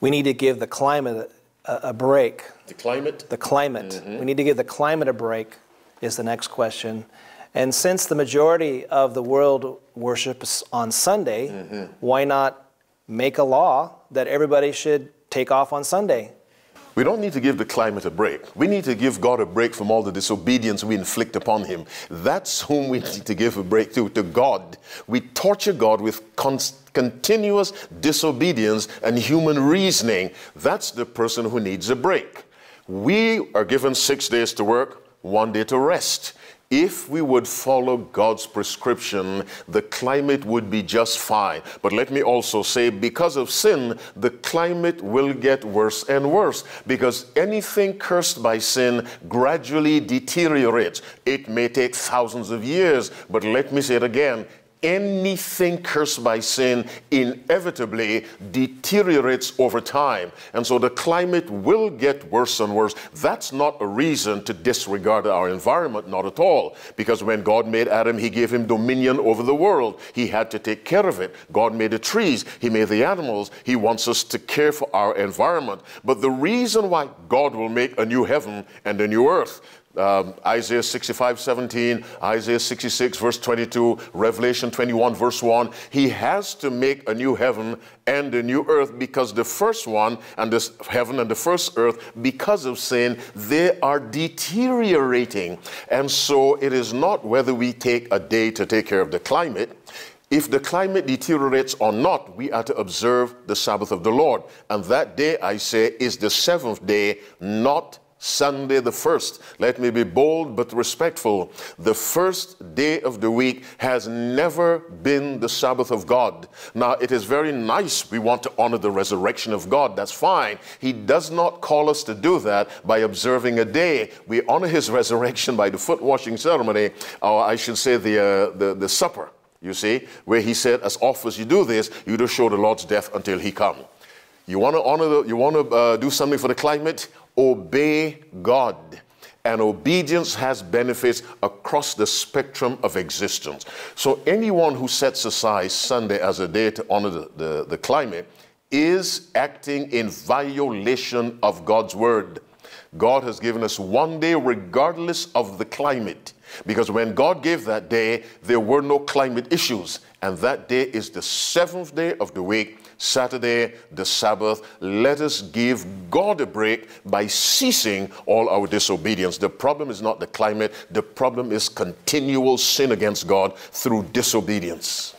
We need to give the climate a break. The climate? The climate. We need to give the climate a break is the next question. And since the majority of the world worships on Sunday, why not make a law that everybody should take off on Sunday? We don't need to give the climate a break. We need to give God a break from all the disobedience we inflict upon him. That's whom we need to give a break to God. We torture God with continuous disobedience and human reasoning. That's the person who needs a break. We are given 6 days to work, 1 day to rest. If we would follow God's prescription, the climate would be just fine. But let me also say, because of sin, the climate will get worse and worse, because anything cursed by sin gradually deteriorates. It may take thousands of years, but let me say it again. Anything cursed by sin inevitably deteriorates over time. And so the climate will get worse and worse. That's not a reason to disregard our environment, not at all. Because when God made Adam, he gave him dominion over the world. He had to take care of it. God made the trees. He made the animals. He wants us to care for our environment. But the reason why God will make a new heaven and a new earth, Isaiah 65:17, Isaiah 66 verse 22, Revelation 21 verse 1. He has to make a new heaven and a new earth because the first one and this heaven and the first earth, because of sin, they are deteriorating. And so it is not whether we take a day to take care of the climate. If the climate deteriorates or not, we are to observe the Sabbath of the Lord. And that day, I say, is the seventh day, not Sunday the first. Let me be bold but respectful. The first day of the week has never been the Sabbath of God. Now, it is very nice. We want to honor the resurrection of God. That's fine. He does not call us to do that by observing a day. We honor his resurrection by the foot washing ceremony, or I should say the supper, you see, where he said, as oft as you do this, you do show the Lord's death until he come. You want to honor, you want to do something for the climate? Obey God. And obedience has benefits across the spectrum of existence. So anyone who sets aside Sunday as a day to honor the climate is acting in violation of God's word. God has given us 1 day regardless of the climate. Because when God gave that day, there were no climate issues. And that day is the seventh day of the week, Saturday, the Sabbath. Let us give God a break by ceasing all our disobedience. The problem is not the climate. The problem is continual sin against God through disobedience.